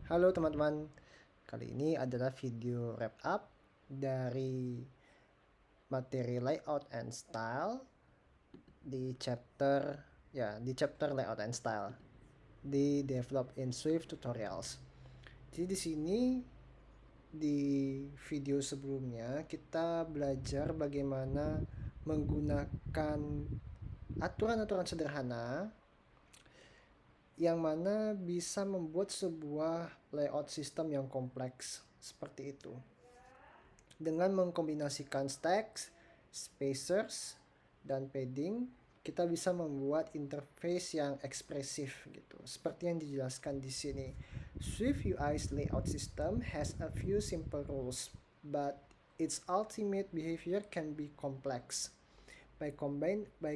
Halo teman-teman, kali ini adalah video wrap up dari materi layout and style di chapter layout and style di develop in Swift tutorials. Jadi di sini di video sebelumnya kita belajar bagaimana menggunakan aturan-aturan sederhana yang mana bisa membuat sebuah layout sistem yang kompleks seperti itu. Dengan mengkombinasikan stacks, spacers, dan padding, kita bisa membuat interface yang ekspresif gitu. Seperti yang dijelaskan di sini. Swift UI's layout system has a few simple rules, but its ultimate behavior can be complex. By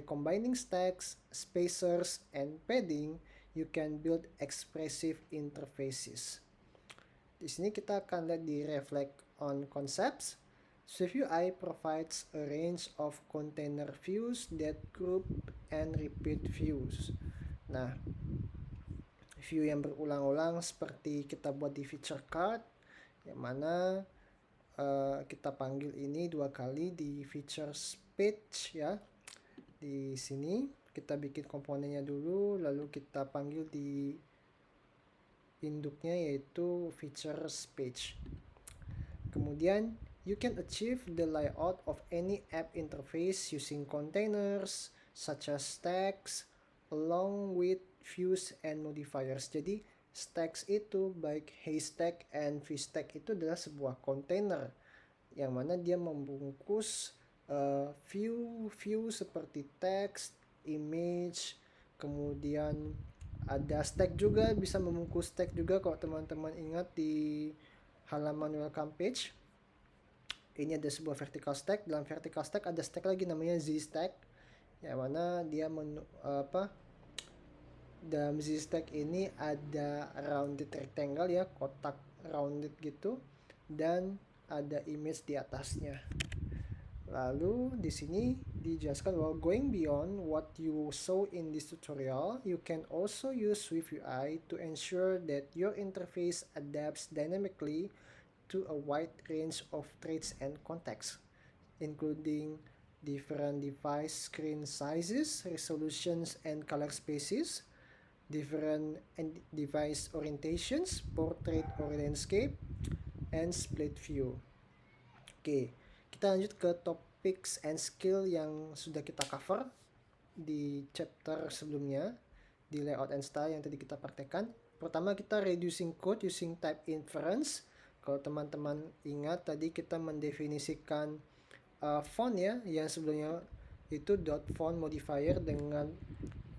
combining stacks, spacers, and padding, you can build expressive interfaces. Di sini kita akan lihat di reflect on concepts. Swift UI provides a range of container views that group and repeat views. Nah, view yang berulang-ulang seperti kita buat di feature card, yang mana kita panggil ini 2 kali di features page ya. Di sini kita bikin komponennya dulu, lalu kita panggil di induknya yaitu features page. Kemudian you can achieve the layout of any app interface using containers such as stacks along with views and modifiers. Jadi stacks itu baik haystack and vstack itu adalah sebuah container yang mana dia membungkus view seperti text, image, kemudian ada stack juga, bisa membungkus stack juga kalau teman-teman ingat di halaman welcome page. Ini ada sebuah vertical stack, dalam vertical stack ada stack lagi namanya Z stack, yang mana dia dalam Z stack ini ada rounded rectangle ya, kotak rounded gitu, dan ada image di atasnya. Lalu di sini dijelaskan bahwa going beyond what you saw in this tutorial, you can also use Swift UI to ensure that your interface adapts dynamically to a wide range of traits and contexts, including different device screen sizes, resolutions, and color spaces, different device orientations, portrait or landscape, and split view. Oke, kita lanjut ke topics and skill yang sudah kita cover di chapter sebelumnya di layout and style yang tadi kita praktekkan. Pertama, kita reducing code using type inference. Kalau teman-teman ingat tadi kita mendefinisikan font ya, yang sebelumnya itu .font modifier dengan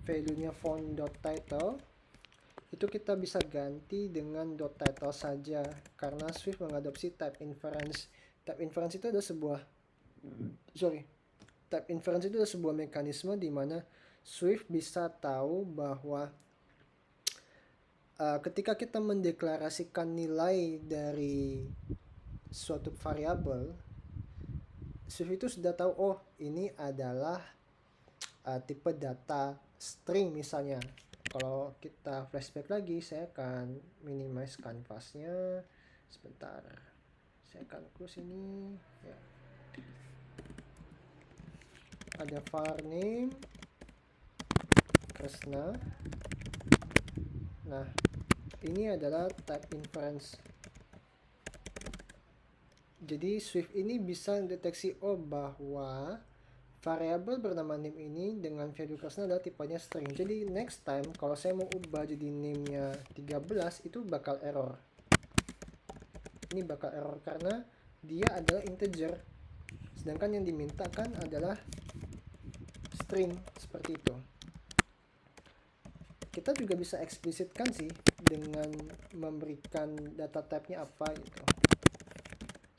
value-nya font.title. Itu kita bisa ganti dengan .title saja karena Swift mengadopsi type inference. Type inference itu adalah sebuah mekanisme di mana Swift bisa tahu bahwa ketika kita mendeklarasikan nilai dari suatu variabel, Swift itu sudah tahu, oh ini adalah tipe data string misalnya. Kalau kita flashback lagi, saya akan minimize canvasnya sebentar. Saya akan close ini ya. Ada var name Kresna. Nah, ini adalah type inference. Jadi Swift ini bisa mendeteksi bahwa variabel bernama name ini dengan value Kresna adalah tipenya string. Jadi next time kalau saya mau ubah jadi name-nya 13 itu bakal error. Ini bakal error karena dia adalah integer, sedangkan yang dimintakan adalah string, seperti itu. Kita juga bisa eksplisitkan sih dengan memberikan data type-nya apa gitu.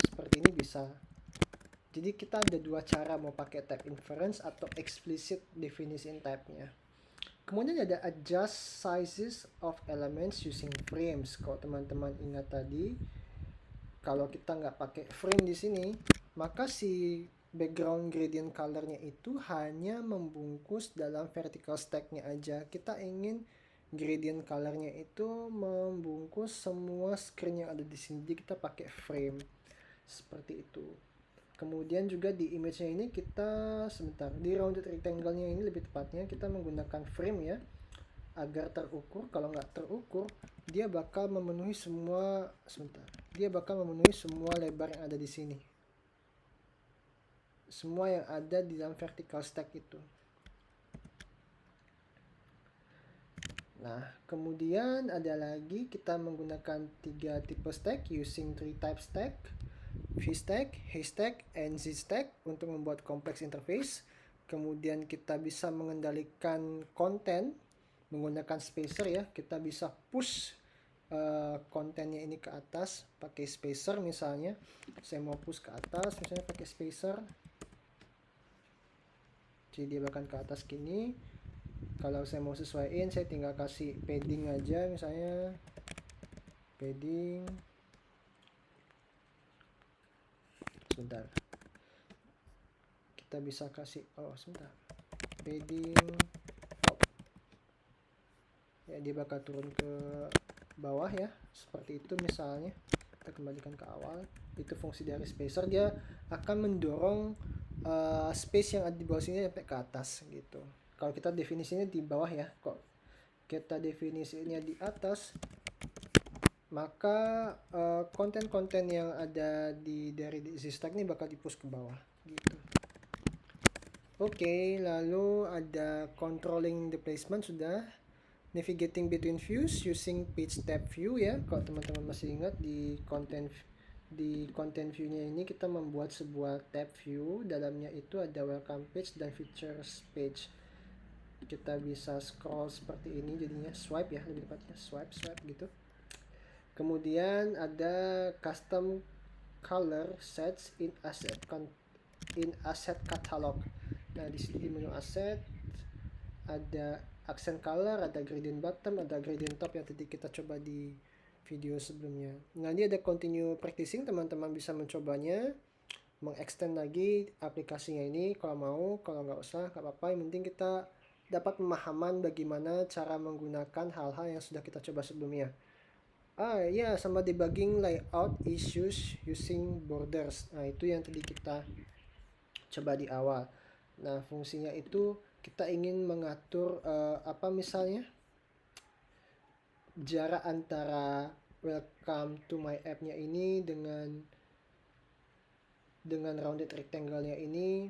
Seperti ini bisa. Jadi kita ada dua cara mau pakai type inference atau explicit definition type-nya. Kemudian ada adjust sizes of elements using frames. Kalau teman-teman ingat tadi, kalau kita nggak pakai frame di sini, maka si background gradient colornya itu hanya membungkus dalam vertical stack-nya aja. Kita ingin gradient colornya itu membungkus semua screen yang ada di sini. Jadi kita pakai frame seperti itu. Kemudian juga di image-nya ini kita di rounded rectangle-nya ini lebih tepatnya kita menggunakan frame ya, agar terukur. Kalau nggak terukur, dia bakal memenuhi semua lebar yang ada di sini, semua yang ada di dalam vertical stack itu. Nah, kemudian ada lagi kita menggunakan 3 tipe stack using 3 type stack: V-stack, Haystack, and Z-stack untuk membuat kompleks interface. Kemudian kita bisa mengendalikan konten menggunakan spacer ya. Kita bisa push kontennya ini ke atas pakai spacer. Misalnya saya mau push ke atas, misalnya pakai spacer, jadi dia bakal ke atas gini. Kalau saya mau sesuaiin, saya tinggal kasih padding aja, misalnya padding, sebentar, kita bisa kasih padding top ya, dia bakal turun ke bawah ya, seperti itu. Misalnya kita kembalikan ke awal, itu fungsi dari spacer, dia akan mendorong space yang ada di bawah sini sampai ke atas gitu. Kalau kita definisinya di bawah ya, kok kita definisinya di atas, maka konten-konten yang ada dari Z-stack ini bakal di-push ke bawah gitu. Oke, lalu ada controlling the placement sudah. Navigating between views using page tab view ya. Kalau teman-teman masih ingat di content view-nya ini kita membuat sebuah tab view, dalamnya itu ada welcome page dan features page. Kita bisa scroll seperti ini, jadinya swipe ya, lebih tepatnya swipe gitu. Kemudian ada custom color sets in asset catalog. Nah, di sini di menu asset ada accent color, ada gradient bottom, ada gradient top yang tadi kita coba di video sebelumnya. Nah, ini ada continue practicing, teman-teman bisa mencobanya, mengextend lagi aplikasinya ini kalau mau. Kalau nggak usah, nggak apa-apa, yang penting kita dapat pemahaman bagaimana cara menggunakan hal-hal yang sudah kita coba sebelumnya. Sama debugging layout issues using borders. Nah, itu yang tadi kita coba di awal. Nah, fungsinya itu kita ingin mengatur misalnya jarak antara welcome to my app-nya ini dengan rounded rectangle-nya ini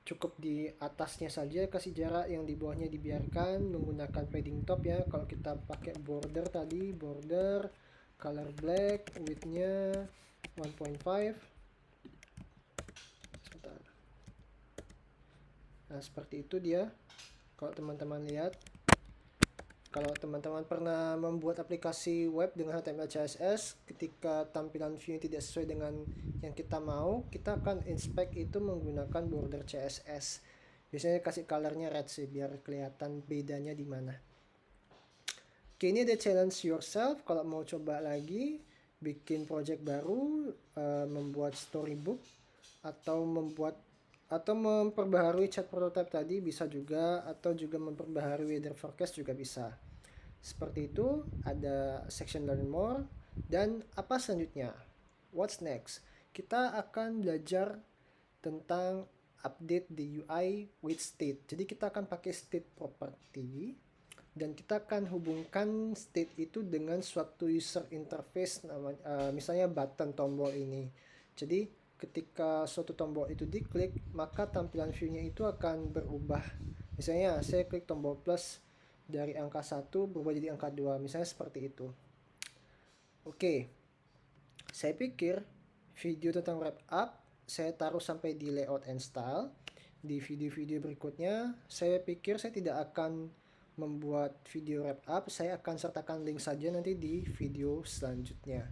cukup di atasnya saja kasih jarak, yang di bawahnya dibiarkan menggunakan padding top ya. Kalau kita pakai border tadi, border color black, width-nya 1.5. Nah, seperti itu dia. Kalau teman-teman lihat, kalau teman-teman pernah membuat aplikasi web dengan HTML CSS, ketika tampilan view tidak sesuai dengan yang kita mau, kita akan inspect itu menggunakan border CSS. Biasanya kasih colornya red sih, biar kelihatan bedanya di mana. Oke, ini ada challenge yourself. Kalau mau coba lagi, bikin project baru, membuat storybook, atau memperbaharui chat prototype tadi bisa juga, atau juga memperbaharui weather forecast juga bisa. Seperti itu. Ada section learn more. Dan apa selanjutnya? What's next? Kita akan belajar tentang update the UI with state. Jadi kita akan pakai state property, dan kita akan hubungkan state itu dengan suatu user interface, misalnya button, tombol ini. Jadi ketika suatu tombol itu diklik, maka tampilan view-nya itu akan berubah. Misalnya saya klik tombol plus, dari angka 1 berubah jadi angka 2, misalnya seperti itu. Oke, saya pikir video tentang wrap up saya taruh sampai di layout and style. Di video-video berikutnya saya pikir saya tidak akan membuat video wrap up, saya akan sertakan link saja nanti di video selanjutnya.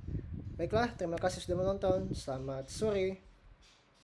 Baiklah, terima kasih sudah menonton. Selamat sore.